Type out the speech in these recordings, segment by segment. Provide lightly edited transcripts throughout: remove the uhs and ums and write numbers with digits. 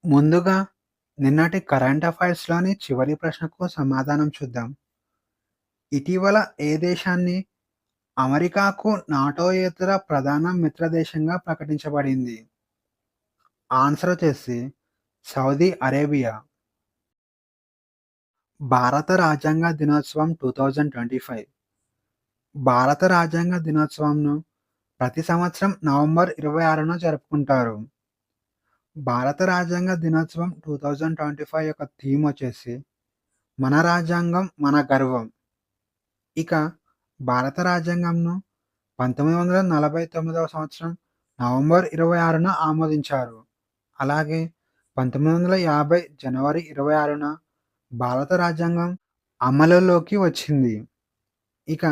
ముందుగా నిన్నటి కరెంట్ అఫైర్స్‌లోని చివరి ప్రశ్నకు సమాధానం చూద్దాం. ఇటీవల ఏ దేశాన్ని అమెరికాకు నాటోయేతర ప్రధాన మిత్రదేశంగా ప్రకటించబడింది? ఆన్సర్ వచ్చేసి సౌదీ అరేబియా. భారత రాజ్యాంగ దినోత్సవం 2025 భారత రాజ్యాంగ దినోత్సవంను ప్రతి సంవత్సరం నవంబర్ 26న జరుపుకుంటారు. భారత రాజ్యాంగ దినోత్సవం 2025 యొక్క థీమ్ వచ్చేసి మన రాజ్యాంగం మన గర్వం. ఇక భారత రాజ్యాంగంను 1949వ సంవత్సరం నవంబర్ 26న ఆమోదించారు. అలాగే 1950 జనవరి 26న భారత రాజ్యాంగం అమలులోకి వచ్చింది. ఇక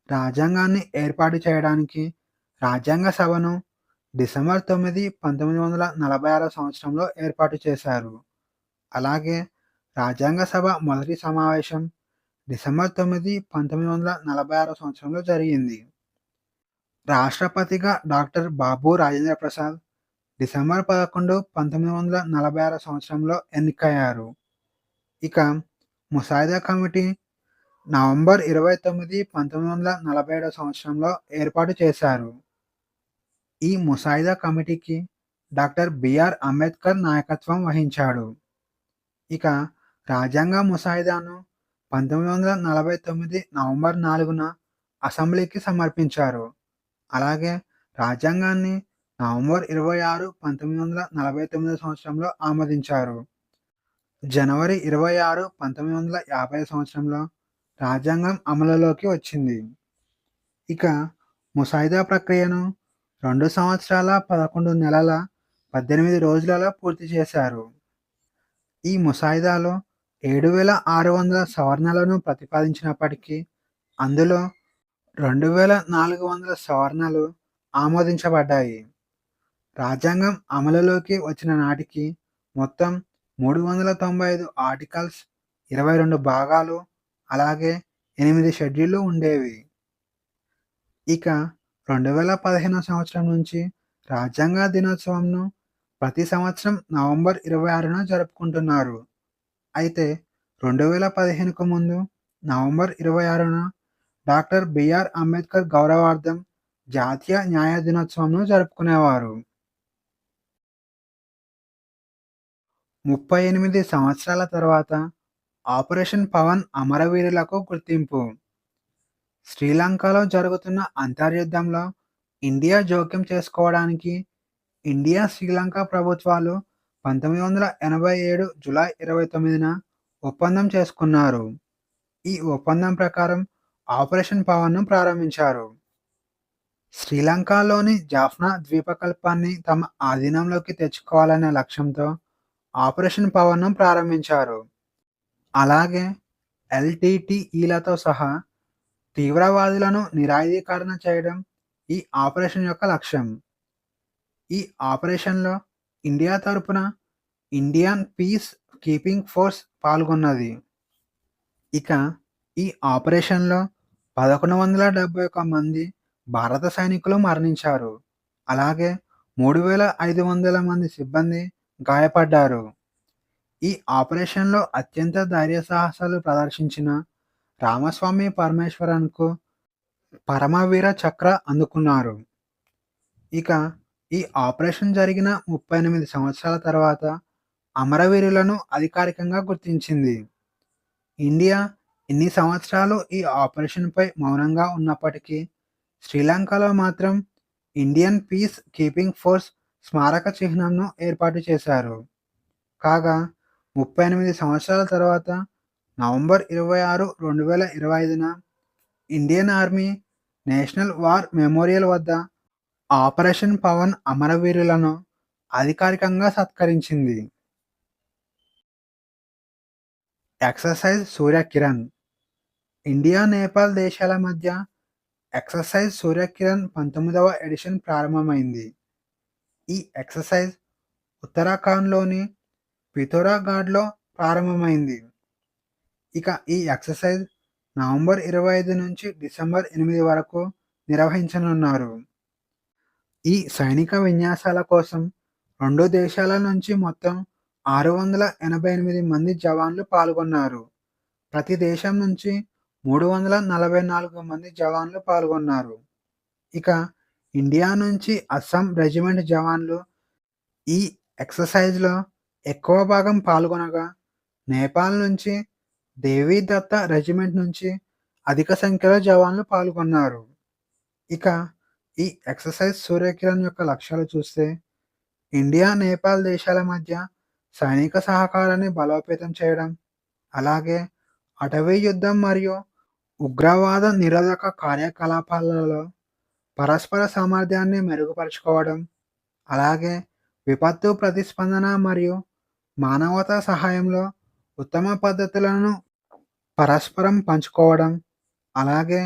రాజ్యాంగాన్ని ఏర్పాటు చేయడానికి రాజ్యాంగ సభను డిసెంబర్ 9, 1946 సంవత్సరంలో ఏర్పాటు చేశారు. అలాగే రాజ్యాంగ సభ మొదటి సమావేశం డిసెంబర్ 9, 1946 సంవత్సరంలో జరిగింది. రాష్ట్రపతిగా డాక్టర్ బాబు రాజేంద్ర ప్రసాద్ డిసెంబర్ 11, 1946 సంవత్సరంలో ఎన్నికయ్యారు. ఇక ముసాయిదా కమిటీ నవంబర్ 29, 1947 సంవత్సరంలో ఏర్పాటు చేశారు. ఈ ముసాయిదా కమిటీకి డాక్టర్ బిఆర్ అంబేద్కర్ నాయకత్వం వహించాడు. ఇక రాజ్యాంగ ముసాయిదాను 1949 నవంబర్ 4న అసెంబ్లీకి సమర్పించారు. అలాగే రాజ్యాంగాన్ని నవంబర్ 26, 1949 సంవత్సరంలో ఆమోదించారు. జనవరి 26, 1950 సంవత్సరంలో రాజ్యాంగం అమలులోకి వచ్చింది. ఇక ముసాయిదా ప్రక్రియను 2 సంవత్సరాల 11 నెలల 18 రోజులలో పూర్తి చేశారు. ఈ ముసాయిదాలో 7,600 సవరణలను ప్రతిపాదించినప్పటికీ అందులో 2,400 సవరణలు ఆమోదించబడ్డాయి. రాజ్యాంగం అమలులోకి వచ్చిన నాటికి మొత్తం 395 ఆర్టికల్స్, 22 భాగాలు, అలాగే 8 షెడ్యూళ్లు ఉండేవి. ఇక 2015 సంవత్సరం నుంచి రాజ్యాంగ దినోత్సవంను ప్రతి సంవత్సరం నవంబర్ 26న జరుపుకుంటున్నారు. అయితే 2015కు ముందు నవంబర్ 26న డాక్టర్ బిఆర్ అంబేద్కర్ గౌరవార్థం జాతీయ న్యాయ దినోత్సవంను జరుపుకునేవారు. 38 సంవత్సరాల తర్వాత ఆపరేషన్ పవన్ అమరవీరులకు గుర్తింపు. శ్రీలంకలో జరుగుతున్న అంతర్యుద్ధంలో ఇండియా జోక్యం చేసుకోవడానికి ఇండియా, శ్రీలంక ప్రభుత్వాలు 1987 జూలై 29న ఒప్పందం చేసుకున్నారు. ఈ ఒప్పందం ప్రకారం ఆపరేషన్ పవన్‌ను ప్రారంభించారు. శ్రీలంకలోని జాఫ్నా ద్వీపకల్పాన్ని తమ ఆధీనంలోకి తెచ్చుకోవాలనే లక్ష్యంతో ఆపరేషన్ పవన్‌ను ప్రారంభించారు. అలాగే ఎల్‌టిటిఈలతో సహా తీవ్రవాదులను నిరాయుధీకరణ చేయడం ఈ ఆపరేషన్ యొక్క లక్ష్యం. ఈ ఆపరేషన్‌లో ఇండియా తరపున ఇండియన్ పీస్ కీపింగ్ ఫోర్స్ పాల్గొన్నది. ఇక ఈ ఆపరేషన్‌లో 1171 మంది భారత సైనికులు మరణించారు. అలాగే 3,500 మంది సిబ్బంది గాయపడ్డారు. ఈ ఆపరేషన్‌లో అత్యంత ధైర్య సాహసాలు ప్రదర్శించిన రామస్వామి పరమేశ్వరన్‌కు పరమవీర చక్ర అందుకున్నారు. ఇక ఈ ఆపరేషన్ జరిగిన 38 సంవత్సరాల తర్వాత అమరవీరులను అధికారికంగా గుర్తించింది. ఇండియా ఇన్ని సంవత్సరాలు ఈ ఆపరేషన్‌పై మౌనంగా ఉన్నప్పటికీ శ్రీలంకలో మాత్రం ఇండియన్ పీస్ కీపింగ్ ఫోర్స్ స్మారక చిహ్నంను ఏర్పాటు చేశారు. కాగా 38 సంవత్సరాల తర్వాత నవంబర్ 26, 2025న Indian Army National War Memorial వద్ద ఆపరేషన్ పవన్ అమరవీరులను అధికారికంగా సత్కరించింది. ఎక్సర్సైజ్ సూర్యకిరణ్. ఇండియా, నేపాల్ దేశాల మధ్య ఎక్సర్సైజ్ సూర్యకిరణ్ 19వ ఎడిషన్ ప్రారంభమైంది. ఈ ఎక్సర్సైజ్ ఉత్తరాఖండ్‌లోని పిథౌరాగఢ్‌లో ప్రారంభమైంది. ఇక ఈ ఎక్సర్సైజ్ నవంబర్ 25 నుంచి డిసెంబర్ 8 వరకు నిర్వహించనున్నారు. ఈ సైనిక విన్యాసాల కోసం 2 దేశాల నుంచి మొత్తం 688 మంది జవాన్లు పాల్గొన్నారు. ప్రతి దేశం నుంచి 344 మంది జవాన్లు పాల్గొన్నారు. ఇక ఇండియా నుంచి అస్సాం రెజిమెంట్ జవాన్లు ఈ ఎక్సర్‌సైజ్‌లో ఎక్కువ భాగం పాల్గొనగా, నేపాల్ నుంచి దేవీ దత్త రెజిమెంట్ నుంచి అధిక సంఖ్యలో జవాన్లు పాల్గొన్నారు. ఇక ఈ ఎక్సర్‌సైజ్ సూర్యకిరణ్ యొక్క లక్ష్యాలు చూస్తే, ఇండియా, నేపాల్ దేశాల మధ్య సైనిక సహకారాన్ని బలోపేతం చేయడం, అలాగే అటవీ యుద్ధం మరియు ఉగ్రవాద నిరోధక కార్యకలాపాలలో పరస్పర సామర్థ్యాన్ని మెరుగుపరుచుకోవడం, అలాగే విపత్తు ప్రతిస్పందన మరియు మానవతా సహాయంలో ఉత్తమ పద్ధతులను పరస్పరం పంచుకోవడం, అలాగే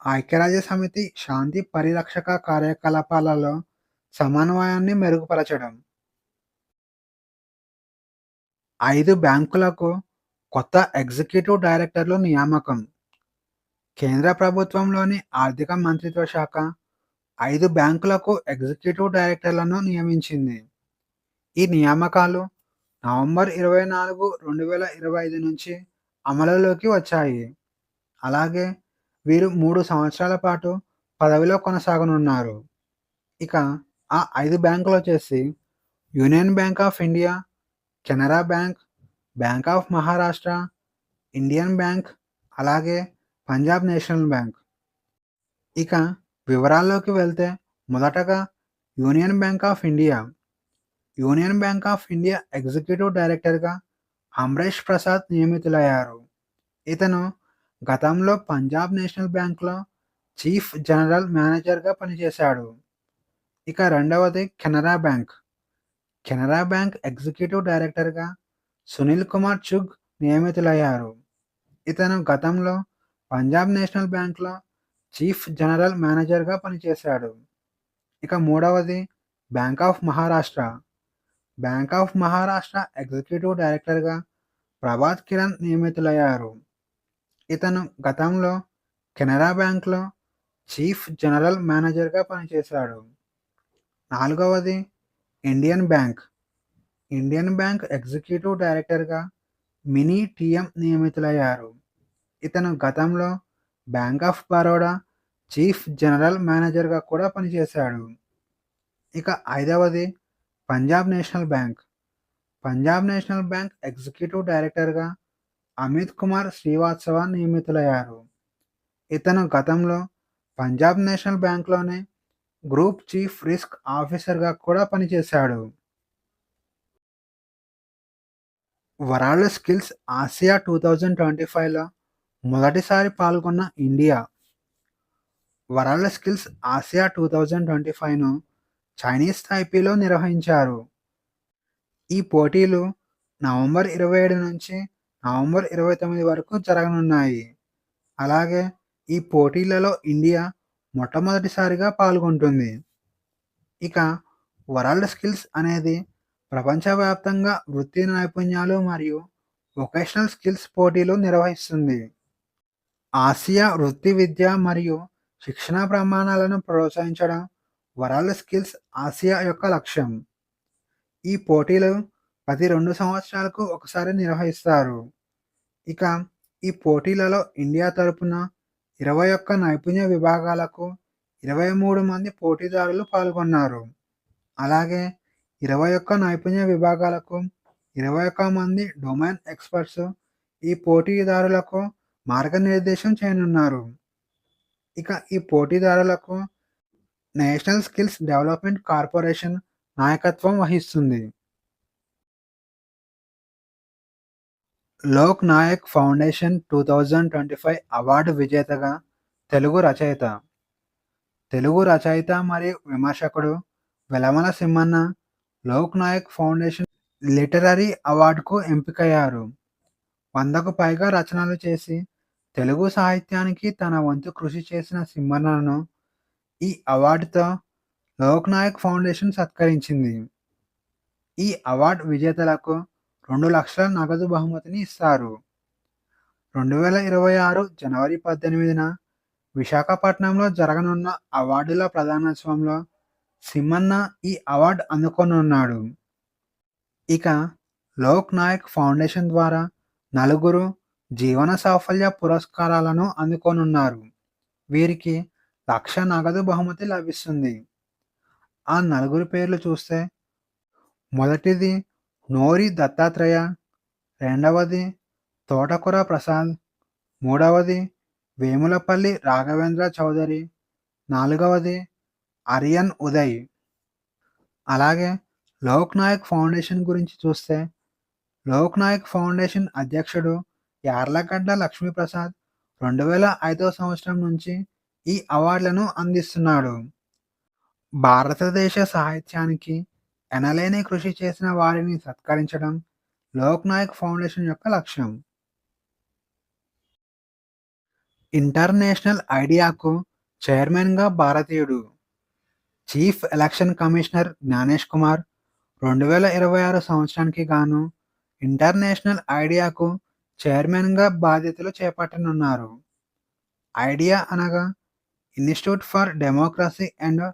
ఐక్యరాజ్యసమితి శాంతి పరిరక్షక కార్యకలాపాలలో సమన్వయాన్ని మెరుగుపరచడం. 5 బ్యాంకులకు కొత్త ఎగ్జిక్యూటివ్ డైరెక్టర్లు నియామకం. కేంద్ర ప్రభుత్వంలోని ఆర్థిక మంత్రిత్వ శాఖ 5 బ్యాంకులకు ఎగ్జిక్యూటివ్ డైరెక్టర్లను నియమించింది. ఈ నియామకాలు నవంబర్ 24, 2025 నుంచి అమలులోకి వచ్చాయి. అలాగే వీరు 3 సంవత్సరాల పాటు పదవిలో కొనసాగనున్నారు. ఇక ఆ 5 బ్యాంకులొచ్చేసి union bank of India, Canara bank, bank of Maharashtra, Indian bank, అలాగే పంజాబ్ నేషనల్ బ్యాంక్. ఇక వివరాల్లోకి వెళ్తే మొదటగా union bank of India. Union bank of India executive డైరెక్టర్‌గా అమ్రేష్ ప్రసాద్ నియమితులయ్యారు. ఇతను గతంలో పంజాబ్ నేషనల్ బ్యాంక్‌లో చీఫ్ జనరల్ మేనేజర్‌గా పనిచేశాడు. ఇక రెండవది Canara bank. Canara bank executive డైరెక్టర్‌గా సునీల్ కుమార్ చుగ్ నియమితులయ్యారు. ఇతను గతంలో పంజాబ్ నేషనల్ బ్యాంక్‌లో చీఫ్ జనరల్ మేనేజర్‌గా పనిచేశాడు. ఇక మూడవది bank of Maharashtra. Bank of Maharashtra executive డైరెక్టర్‌గా ప్రభాత్ కిరణ్ నియమితులయ్యారు. ఇతను గతంలో కెనరా బ్యాంక్‌లో చీఫ్ జనరల్ మేనేజర్‌గా పనిచేశాడు. నాలుగవది Indian bank. Indian bank executive డైరెక్టర్‌గా మినీ టీఎం నియమితులయ్యారు. ఇతను గతంలో bank of Baroda chief general మేనేజర్‌గా కూడా పనిచేశాడు. ఇక ఐదవది Punjab national bank. Punjab national bank executive డైరెక్టర్‌గా అమిత్ కుమార్ శ్రీవాత్సవ నియమితులయ్యారు. ఇతను గతంలో పంజాబ్ నేషనల్ బ్యాంక్‌లోనే గ్రూప్ చీఫ్ రిస్క్ ఆఫీసర్‌గా కూడా పనిచేశాడు. వరల్డ్ స్కిల్స్ ఆసియా 2025లో మొదటిసారి పాల్గొన్న ఇండియా. వరల్డ్ స్కిల్స్ ఆసియా 2025ను చైనీస్ తైపీలో నిర్వహించారు. ఈ పోటీలు నవంబర్ 27 నుంచి నవంబర్ 29 వరకు జరగనున్నాయి. అలాగే ఈ పోటీలలో ఇండియా మొట్టమొదటిసారిగా పాల్గొంటుంది. ఇక వరల్డ్ స్కిల్స్ అనేది ప్రపంచవ్యాప్తంగా వృత్తి నైపుణ్యాలు మరియు వొకేషనల్ స్కిల్స్ పోటీలు నిర్వహిస్తుంది. ఆసియా వృత్తి విద్య మరియు శిక్షణ ప్రమాణాలను ప్రోత్సహించడం వరల్డ్ స్కిల్స్ ఆసియా యొక్క లక్ష్యం. ఈ పోటీలు ప్రతి 2 సంవత్సరాలకు ఒకసారి నిర్వహిస్తారు. ఇక ఈ పోటీలలో ఇండియా తరపున 21 నైపుణ్య విభాగాలకు 23 మంది పోటీదారులు పాల్గొన్నారు. అలాగే 21 నైపుణ్య విభాగాలకు 21 మంది డొమైన్ ఎక్స్పర్ట్స్ ఈ పోటీదారులకు మార్గనిర్దేశం చేయనున్నారు. ఇక ఈ పోటీదారులకు నేషనల్ స్కిల్స్ డెవలప్మెంట్ కార్పొరేషన్ నాయకత్వం వహిస్తుంది. లోక్ నాయక్ ఫౌండేషన్ 2025 అవార్డు విజేతగా తెలుగు రచయిత. తెలుగు రచయిత మరియు విమర్శకుడు వెలమల సింహన్న లోక్ నాయక్ ఫౌండేషన్ లిటరరీ అవార్డుకు ఎంపికయ్యారు. 100కు పైగా రచనలు చేసి తెలుగు సాహిత్యానికి తన వంతు కృషి చేసిన సింహన్నను ఈ అవార్డుతో లోక్ నాయక్ ఫౌండేషన్ సత్కరించింది. ఈ అవార్డు విజేతలకు 2 లక్షల నగదు బహుమతిని ఇస్తారు. 2026 జనవరి 18న విశాఖపట్నంలో జరగనున్న అవార్డుల ప్రదానోత్సవంలో సింహన్న ఈ అవార్డు అందుకోనున్నాడు. ఇక లోక్ నాయక్ ఫౌండేషన్ ద్వారా నలుగురు జీవన సాఫల్య పురస్కారాలను అందుకోనున్నారు. వీరికి 1,00,000 నగదు బహుమతి లభిస్తుంది. ఆ నలుగురి పేర్లు చూస్తే మొదటిది నోరి దత్తాత్రేయ, రెండవది తోటకూర ప్రసాద్, మూడవది వేములపల్లి రాఘవేంద్ర చౌదరి, నాలుగవది అరియన్ ఉదయ్. అలాగే లోక్ నాయక్ ఫౌండేషన్ గురించి చూస్తే లోక్ నాయక్ ఫౌండేషన్ అధ్యక్షుడు యార్లగడ్డ లక్ష్మీప్రసాద్ 2005 సంవత్సరం నుంచి ఈ అవార్డులను అందిస్తున్నాడు. భారతదేశ సాహిత్యానికి ఎనలేని కృషి చేసిన వారిని సత్కరించడం లోక్ నాయక్ ఫౌండేషన్ యొక్క లక్ష్యం. ఇంటర్నేషనల్ ఐడియాకు చైర్మన్గా భారతీయుడు. Chief election commissioner Gyanesh Kumar 2026 సంవత్సరానికి గాను ఇంటర్నేషనల్ ఐడియాకు చైర్మన్గా బాధ్యతలు చేపట్టనున్నారు. ఐడియా అనగా institute for democracy and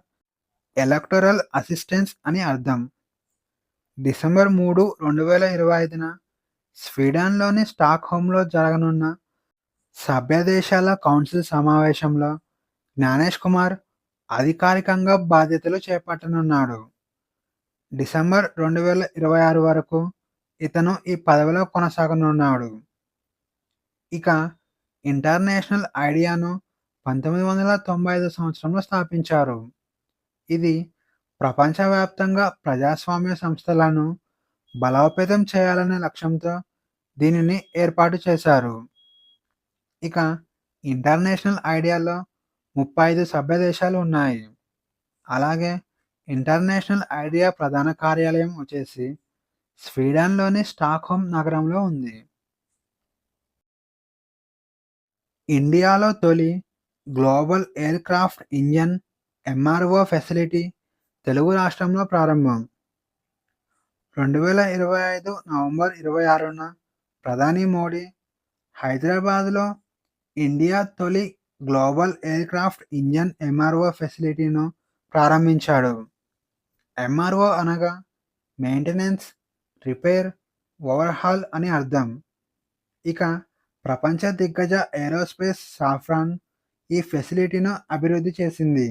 electoral assistance అని అర్థం. డిసెంబర్ 3, 2025న స్వీడన్లోని స్టాక్హోమ్లో జరగనున్న సభ్య దేశాల కౌన్సిల్ సమావేశంలో జ్ఞానేష్ కుమార్ అధికారికంగా బాధ్యతలు చేపట్టనున్నాడు. డిసెంబర్ 2026 వరకు ఇతను ఈ పదవిలో కొనసాగనున్నాడు. ఇక ఇంటర్నేషనల్ ఐడియాను 1995 సంవత్సరంలో స్థాపించారు. ఇది ప్రపంచవ్యాప్తంగా ప్రజాస్వామ్య సంస్థలను బలోపేతం చేయాలనే లక్ష్యంతో దీనిని ఏర్పాటు చేశారు. ఇక ఇంటర్నేషనల్ ఐడియాలో 35 సభ్య దేశాలు ఉన్నాయి. అలాగే ఇంటర్నేషనల్ ఐడియా ప్రధాన కార్యాలయం వచ్చేసి స్వీడన్లోని స్టాక్హోమ్ నగరంలో ఉంది. ఇండియాలో తొలి global aircraft engine MRO facility Telugu రాష్ట్రంలో ప్రారంభం. 2025 నవంబర్ 26న ప్రధాని మోడీ హైదరాబాద్లో ఇండియా తొలి global aircraft engine MRO ఫెసిలిటీను ప్రారంభించాడు. ఎంఆర్ఓ అనగా మెయింటెనెన్స్, రిపేర్, ఓవర్హాల్ అని అర్థం. ఇక ప్రపంచ దిగ్గజ ఏరోస్పేస్ సాఫ్రాన్ ఈ ఫెసిలిటీను అభివృద్ధి చేసింది.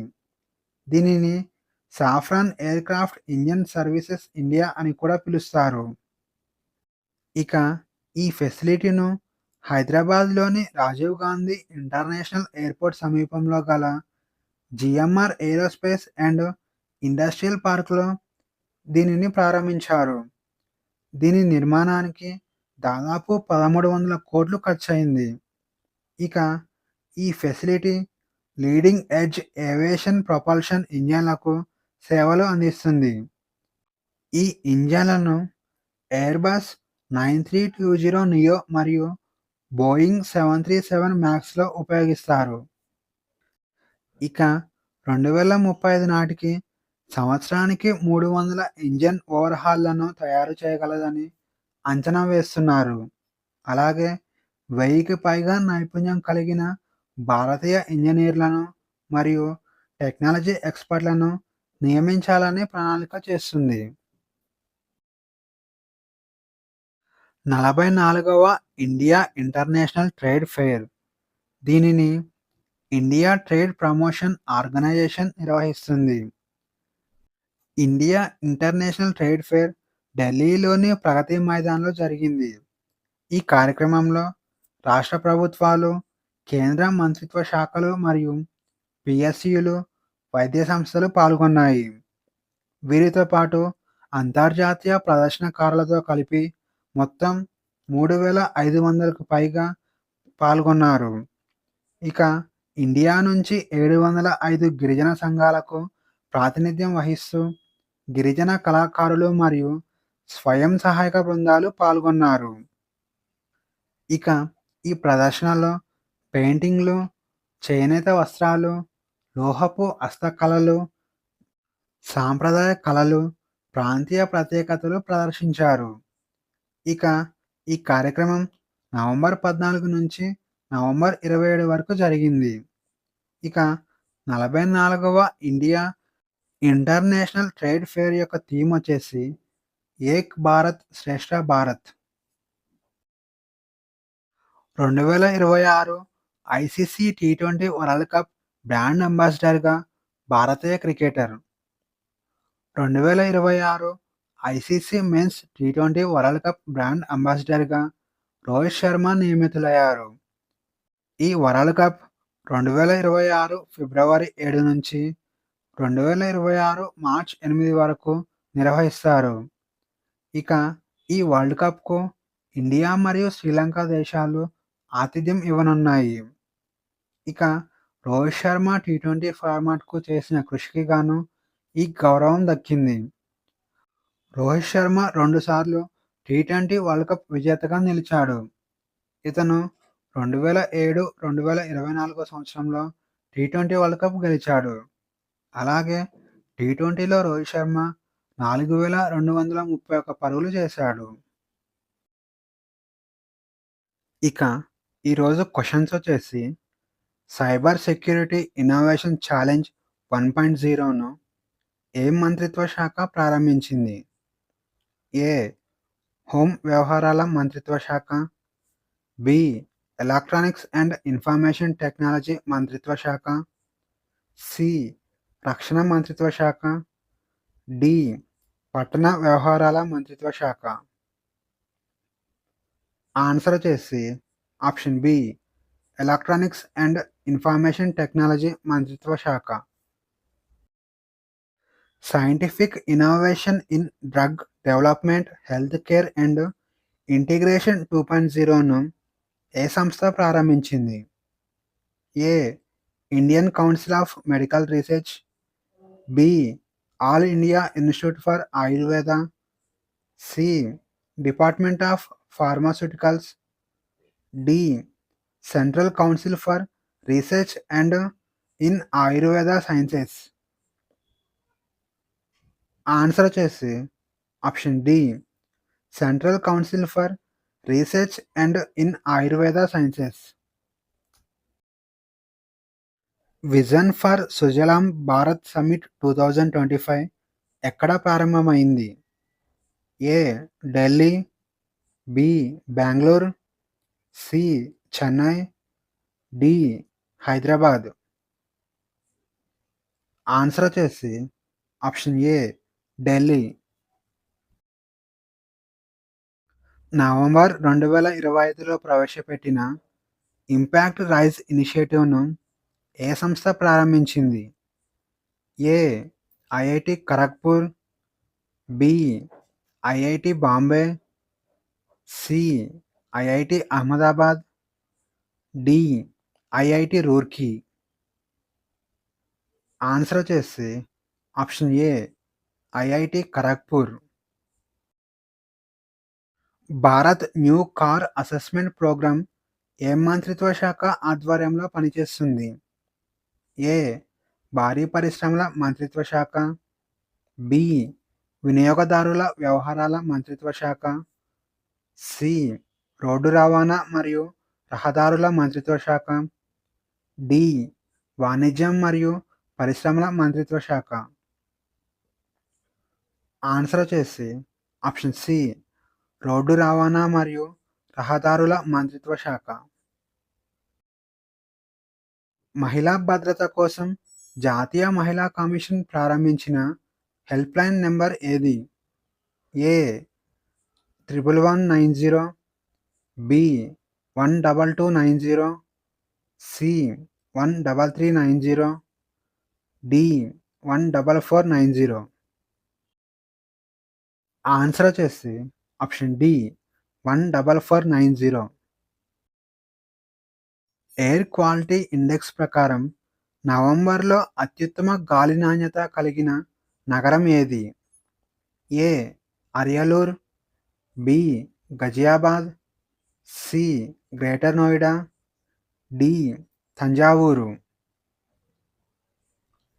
దీనిని saffron aircraft engine services India అని కూడా పిలుస్తారు. ఇక ఈ ఫెసిలిటీను హైదరాబాద్లోని రాజీవ్ గాంధీ ఇంటర్నేషనల్ ఎయిర్పోర్ట్ సమీపంలో గల జిఎంఆర్ ఏరోస్పేస్ అండ్ ఇండస్ట్రియల్ పార్క్లో దీనిని ప్రారంభించారు. దీని నిర్మాణానికి దాదాపు 1,300 కోట్లు ఖర్చయింది. ఇక ఈ facility leading edge aviation propulsion ఇంజన్లకు సేవలు అందిస్తుంది. ఈ ఇంజన్లను ఎయిర్బస్ 9320 నియో మరియు బోయింగ్ 737 మ్యాక్స్లో ఉపయోగిస్తారు. ఇక 2035 నాటికి సంవత్సరానికి 300 ఇంజన్ ఓవర్హాల్లను తయారు చేయగలదని అంచనా వేస్తున్నారు. అలాగే 1000కి పైగా నైపుణ్యం కలిగిన భారతీయ ఇంజనీర్లను మరియు టెక్నాలజీ ఎక్స్పర్ట్లను నియమించాలని ప్రణాళిక చేస్తుంది. 44వ ఇండియా ఇంటర్నేషనల్ ట్రేడ్ ఫెయిర్. దీనిని ఇండియా ట్రేడ్ ప్రమోషన్ ఆర్గనైజేషన్ నిర్వహిస్తుంది. ఇండియా ఇంటర్నేషనల్ ట్రేడ్ ఫెయిర్ ఢిల్లీలోని ప్రగతి మైదాన్లో జరిగింది. ఈ కార్యక్రమంలో రాష్ట్ర ప్రభుత్వాలు, కేంద్ర మంత్రిత్వ శాఖలు మరియు పిఎస్యులు, వైద్య సంస్థలు పాల్గొన్నాయి. వీరితో పాటు అంతర్జాతీయ ప్రదర్శనకారులతో కలిపి మొత్తం 3,500కు పైగా పాల్గొన్నారు. ఇక ఇండియా నుంచి 705 గిరిజన సంఘాలకు ప్రాతినిధ్యం వహిస్తూ గిరిజన కళాకారులు మరియు స్వయం సహాయక బృందాలు పాల్గొన్నారు. ఇక ఈ ప్రదర్శనలో పెయింటింగ్లు, చేనేత వస్త్రాలు, లోహపు హస్తకళలు, సాంప్రదాయ కళలు, ప్రాంతీయ ప్రత్యేకతలు ప్రదర్శించారు. ఇక ఈ కార్యక్రమం నవంబర్ 14 నుంచి నవంబర్ 27 వరకు జరిగింది. ఇక 44వ ఇండియా ఇంటర్నేషనల్ ట్రేడ్ ఫెయిర్ యొక్క థీమ్ వచ్చేసి ఏక్ భారత్ శ్రేష్ఠ భారత్. 2026 ఐసీసీ టీ20 వరల్డ్ కప్ బ్రాండ్ అంబాసిడర్‌గా భారతీయ క్రికెటర్. 2026 ఐసీసీ మెన్స్ టీ20 వరల్డ్ కప్ బ్రాండ్ అంబాసిడర్‌గా రోహిత్ శర్మ నియమితులయ్యారు. ఈ వరల్డ్ కప్ 2026 ఫిబ్రవరి 7 నుంచి 2026 మార్చ్ 8 వరకు నిర్వహిస్తారు. ఇక ఈ వరల్డ్ కప్‌కు ఇండియా మరియు శ్రీలంక దేశాలు ఆతిథ్యం ఇవ్వనున్నాయి. ఇక రోహిత్ శర్మ టీ20 ఫార్మాట్‌కు చేసిన కృషికి గాను ఈ గౌరవం దక్కింది. రోహిత్ శర్మ 2 సార్లు టీ20 వరల్డ్ కప్ విజేతగా నిలిచాడు. ఇతను 2007, 2024 సంవత్సరంలో టీ20 వరల్డ్ కప్ గెలిచాడు. అలాగే టీ20లో రోహిత్ శర్మ 4231 పరుగులు చేశాడు. ఇక ఈరోజు క్వెషన్స్ వచ్చేసి సైబర్ సెక్యూరిటీ ఇన్నోవేషన్ ఛాలెంజ్ 1.0ను ఏ మంత్రిత్వ శాఖ ప్రారంభించింది? ఏ. హోం వ్యవహారాల మంత్రిత్వ శాఖ, B. Electronics and information technology మంత్రిత్వ శాఖ, సి. రక్షణ మంత్రిత్వ శాఖ, డి. పట్టణ వ్యవహారాల మంత్రిత్వ శాఖ. ఆన్సర్ వచ్చేసి option B. Electronics and information technology మంత్రిత్వ శాఖ. Scientific innovation in drug development, health care and integration 2.0ను ఏ సంస్థ ప్రారంభించింది? A. Indian council of medical research, B. All India institute for Ayurveda, C. Department of pharmaceuticals, D. Central council for research and in Ayurveda sciences. Answer వచ్చేసి option D. Central council for research and in Ayurveda sciences. Vision for Sujalam Bharat summit 2025 ఎక్కడ ప్రారంభమైంది? ఏ. Delhi, B. Bengaluru, C. Chennai, D. Hyderabad. Answer వచ్చేసి option A. Delhi. November 2025లో ప్రవేశపెట్టిన impact rise ఇనిషియేటివ్ను ఏ సంస్థ ప్రారంభించింది? A. IIT Kharagpur, B. IIT Bombay, C. IIT Ahmedabad, D. IIT Roorkee. Answer వచ్చేసి option A. IIT Kharagpur. Bharat new car assessment programme ఏ మంత్రిత్వ శాఖ ఆధ్వర్యంలో పనిచేస్తుంది? ఏ. భారీ పరిశ్రమల మంత్రిత్వ శాఖ, బి. వినియోగదారుల వ్యవహారాల మంత్రిత్వ శాఖ, సి. రోడ్డు రవాణా మరియు రహదారుల మంత్రిత్వ శాఖ, డి. వాణిజ్యం మరియు పరిశ్రమల మంత్రిత్వ శాఖ. ఆన్సర్ వచ్చేసి ఆప్షన్ సి. రోడ్డు రవాణా మరియు రహదారుల మంత్రిత్వ శాఖ. మహిళా భద్రత కోసం జాతీయ మహిళా కమిషన్ ప్రారంభించిన హెల్ప్ లైన్ నెంబర్ ఏది? A. 11190, B. 12290, C. 13390, D. 14490. Answer వచ్చేసి option D. 14490. Air quality index ప్రకారం నవంబర్లో అత్యుత్తమ గాలి నాణ్యత కలిగిన నగరం ఏది? A. Ariyalur, B. Ghaziabad, C. Greater Noida, D. Thanjavur.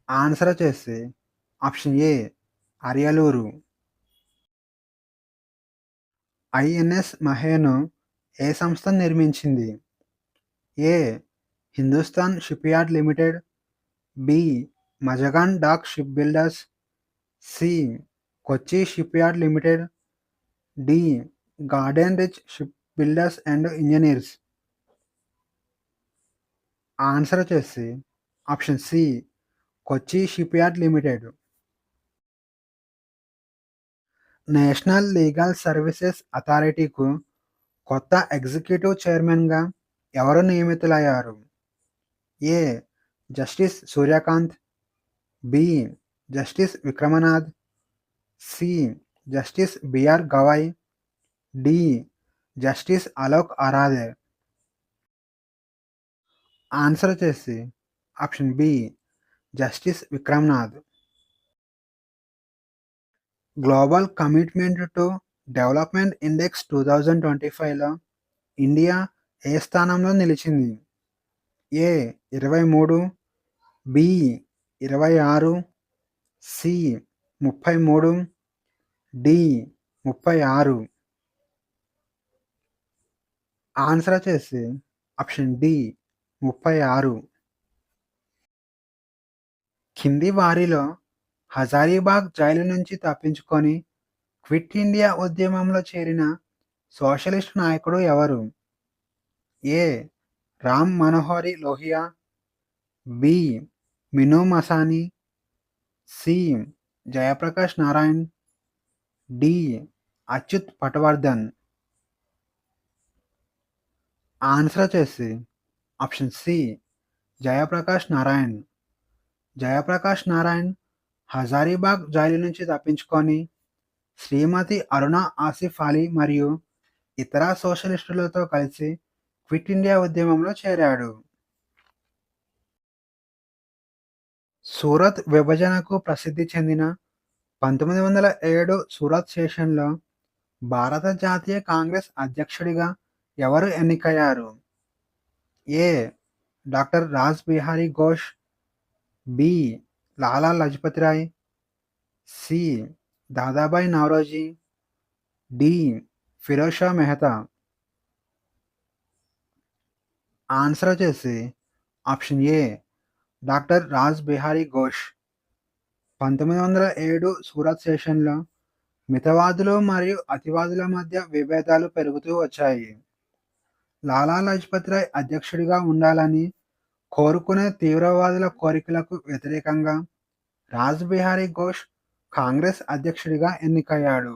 Answer వచ్చేసి ఆప్షన్ ఏ. అరియలూరు. ఐఎన్ఎస్ మహేను ఏ సంస్థ నిర్మించింది? A. Hindustan shipyard limited, B. Mazagon dock shipbuilders, C. Kochi shipyard limited, D. Garden reach shipbuilders and engineers. Answer వచ్చేసి option C. Kochi shipyard limited. National legal services అథారిటీకు కొత్త executive చైర్మన్‌గా ఎవరు నియమితులయ్యారు? A. Justice Surya Kant. B. Justice Vikram Nath. C. Justice BR Gavai. D. Justice Alok Aradhe. Answer వచ్చేసి option B. Justice Vikram Nath. Global commitment to development index 2025లో India ఏ స్థానంలో నిలిచింది? A. 23. B. 26. C. 33. D. 36. Answer వచ్చేసి ఆప్షన్ డి. 36. కింది వారిలో హజారీబాగ్ జైలు నుంచి తప్పించుకొని క్విట్ ఇండియా ఉద్యమంలో చేరిన సోషలిస్ట్ నాయకుడు ఎవరు? A. Ram Manohar Lohia. B. Minoo Masani. C. Jayaprakash Narayan. D. Achyut Patwardhan. Answer వచ్చేసి option C. Jayaprakash Narayan. Jayaprakash Narayan Hazaribagh jail నుంచి తప్పించుకొని శ్రీమతి అరుణ ఆసిఫ్ అలీ మరియు ఇతర సోషలిస్టులతో కలిసి క్విట్ ఇండియా ఉద్యమంలో చేరాడు. సూరత్ విభజనకు ప్రసిద్ధి చెందిన 1907 సూరత్ సెషన్లో భారత జాతీయ కాంగ్రెస్ అధ్యక్షుడిగా ఎవరు ఎన్నికయ్యారు? A. Doctor Rash Behari Ghosh. B. Lala Lajpat Rai. C. Dadabhai Naoroji. D. Firoz Shah Mehta. Answer వచ్చేసి option A. Doctor Rash Behari Ghosh. 1907 Surat సెషన్లో మితవాదులు మరియు అతివాదుల మధ్య విభేదాలు పెరుగుతూ వచ్చాయి. లాలా లజపతి రాయ్ అధ్యక్షుడిగా ఉండాలని కోరుకునే తీవ్రవాదుల కోరికలకు వ్యతిరేకంగా రాస్ బిహారీ ఘోష్ కాంగ్రెస్ అధ్యక్షుడిగా ఎన్నికయ్యాడు.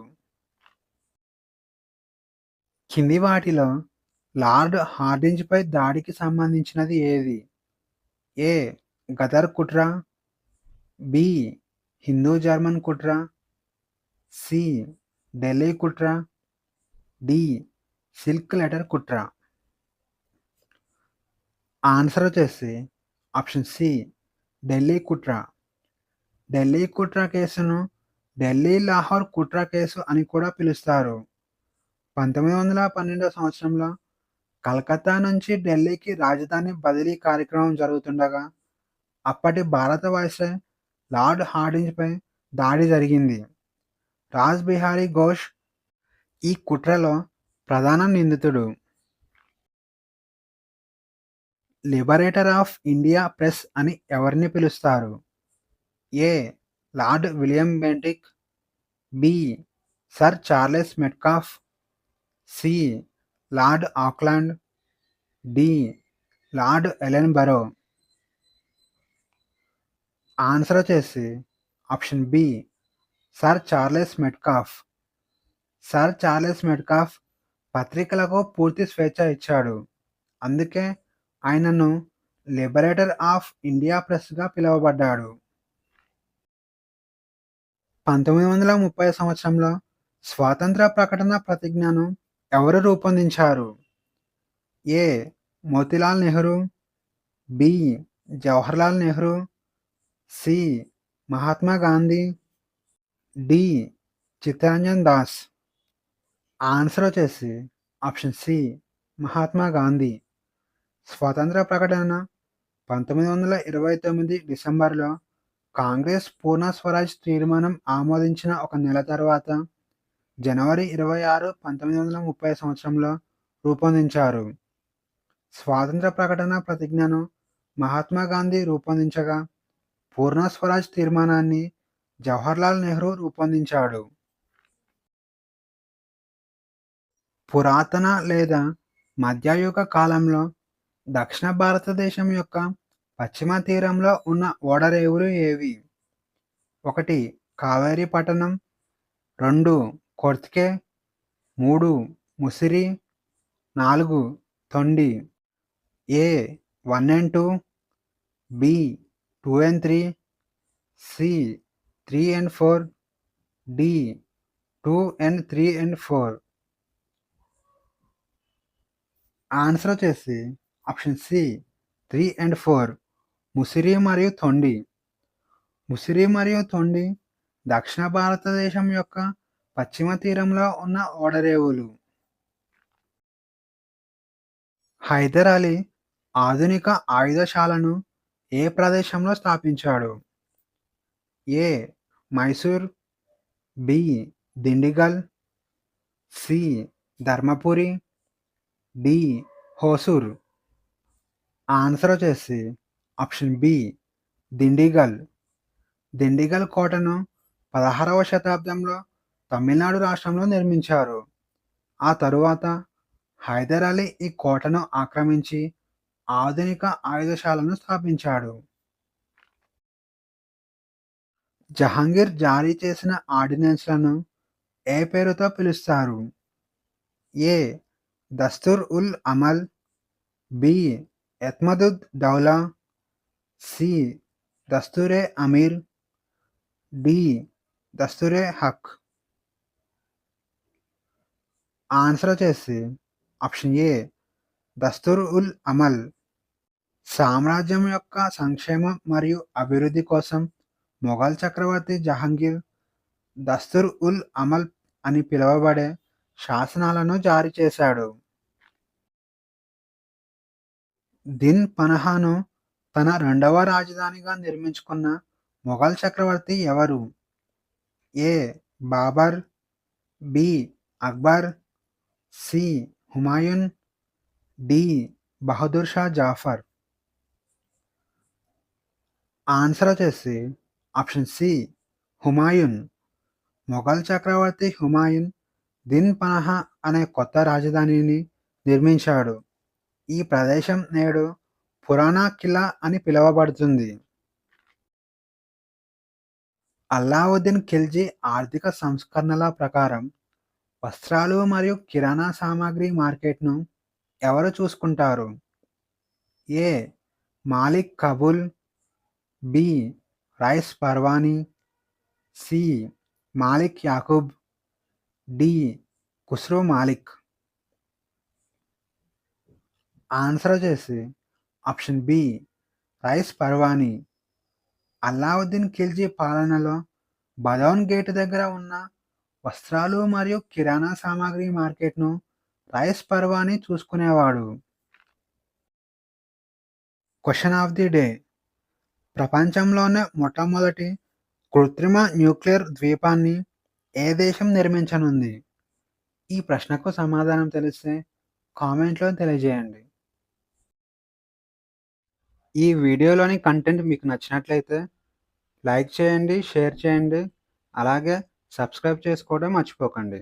కింది వాటిలో లార్డ్ హార్డింజ్పై దాడికి సంబంధించినది ఏది? ఏ. గదర్ కుట్ర. బి. హిందూ జర్మన్ కుట్ర. సి. ఢిల్లీ కుట్ర. డి. సిల్క్ లెటర్ కుట్ర. ఆన్సర్ వచ్చేసి ఆప్షన్ సి. ఢిల్లీ కుట్ర. ఢిల్లీ కుట్ర కేసును ఢిల్లీ లాహోర్ కుట్ర కేసు అని కూడా పిలుస్తారు. 1912 సంవత్సరంలో కలకత్తా నుంచి ఢిల్లీకి రాజధాని బదిలీ కార్యక్రమం జరుగుతుండగా అప్పటి భారత వైస్రాయ్ లార్డ్ హార్డింజ్పై దాడి జరిగింది. రాస్ బిహారీ ఘోష్ ఈ కుట్రలో ప్రధాన నిందితుడు. లిబరేటర్ ఆఫ్ ఇండియా ప్రెస్ అని ఎవరిని పిలుస్తారు? A. Lord William Bentinck. B. Sir Charles Metcalfe. C. Lord Auckland. D. Lord Ellenborough. Answer వచ్చేసి option B. Sir Charles Metcalfe. Sir Charles Metcalfe పత్రికలకు పూర్తి స్వేచ్ఛ ఇచ్చాడు. అందుకే ఆయనను లిబరేటర్ ఆఫ్ ఇండియా ప్రెస్గా పిలువబడ్డాడు. 1930 సంవత్సరంలో స్వాతంత్ర ప్రకటన ప్రతిజ్ఞను ఎవరు రూపొందించారు? A. Motilal Nehru. B. Jawaharlal Nehru. C. Mahatma Gandhi. D. Chittaranjan Das. Answer వచ్చేసి ఆప్షన్ సి. మహాత్మా గాంధీ. స్వాతంత్ర ప్రకటన 1929 డిసెంబర్లో కాంగ్రెస్ పూర్ణ స్వరాజ్ తీర్మానం ఆమోదించిన ఒక నెల తర్వాత జనవరి 26, 1930 సంవత్సరంలో రూపొందించారు. స్వాతంత్ర ప్రకటన ప్రతిజ్ఞను మహాత్మా గాంధీ రూపొందించగా పూర్ణ స్వరాజ్ తీర్మానాన్ని జవహర్లాల్ నెహ్రూ రూపొందించాడు. పురాతన లేదా మధ్యయుగ కాలంలో దక్షిణ భారతదేశం యొక్క పశ్చిమ తీరంలో ఉన్న ఓడరేవులు ఏవి? 1 కావేరీ పట్టణం, 2 కొర్త్కే, 3 Musiri, 4 Tondi. A 1 and 2, B 2 and 3, C 3 and 4, D 2 and 3 and 4. Answer వచ్చేసి ఆప్షన్ సి 3 and 4 ముసిరి మరియు తొండి. ముసిరి మరియు తొండి దక్షిణ భారతదేశం యొక్క పశ్చిమ తీరంలో ఉన్న ఓడరేవులు. హైదర్ అలీ ఆధునిక ఆయుధశాలను ఏ ప్రదేశంలో స్థాపించాడు? A Mysore, B Dindigul, C Dharmapuri, D Hosur. Answer వచ్చేసి ఆప్షన్ బి దిండిగల్. దిండిగల్ కోటను 16వ శతాబ్దంలో తమిళనాడు రాష్ట్రంలో నిర్మించారు. ఆ తరువాత హైదర్ అలీ ఈ కోటను ఆక్రమించి ఆధునిక ఆయుధశాలను స్థాపించాడు. జహాంగీర్ జారీ చేసిన ఆర్డినెన్స్లను ఏ పేరుతో పిలుస్తారు? ఏ దస్తూర్ ఉల్ అమల్, బి ఎత్మదుద్ దౌలా, సి దస్తూరే అమీర్, డి దస్తూరే హక్. ఆన్సర్ వచ్చేసి ఆప్షన్ ఏ దస్తూర్ ఉల్ అమల్. సామ్రాజ్యం యొక్క సంక్షేమం మరియు అభివృద్ధి కోసం మొఘల్ చక్రవర్తి జహాంగీర్ దస్తూర్ ఉల్ అమల్ అని పిలువబడే శాసనాలను జారీ చేశాడు. దిన్ పనహాను తన రెండవ రాజధానిగా నిర్మించుకున్న మొఘల్ చక్రవర్తి ఎవరు? A Babur, B Akbar, C Humayun, D Bahadur Shah Zafar. Answer వచ్చేసి ఆప్షన్ సి హుమాయూన్. మొఘల్ చక్రవర్తి హుమాయూన్ దిన్ పనహా అనే కొత్త రాజధానిని నిర్మించాడు. ఈ ప్రదేశం నేడు పురాణా కిలా అని పిలువబడుతుంది. అల్లావుద్దీన్ ఖిల్జీ ఆర్థిక సంస్కరణల ప్రకారం వస్త్రాలు మరియు కిరాణా సామాగ్రి మార్కెట్ను ఎవరు చూసుకుంటారు? A Malik Kabul, B Rais Parwani, C Malik Yakub, D Khusro Malik. Answer వచ్చేసి ఆప్షన్ బి రైస్ పర్వానీ. అల్లావుద్దీన్ ఖిల్జీ పాలనలో బదౌన్ గేట్ దగ్గర ఉన్న వస్త్రాలు మరియు కిరాణా సామాగ్రి మార్కెట్ను రైస్ పర్వానీ చూసుకునేవాడు. Question of the day. ప్రపంచంలోనే మొట్టమొదటి కృత్రిమ న్యూక్లియర్ ద్వీపాన్ని ఏ దేశం నిర్మించనుంది? ఈ ప్రశ్నకు సమాధానం తెలిస్తే కామెంట్లో తెలియజేయండి. ఈ వీడియోలోని కంటెంట్ మీకు నచ్చినట్లయితే లైక్ చేయండి, షేర్ చేయండి, అలాగే సబ్స్క్రైబ్ చేసుకోవడం మర్చిపోకండి.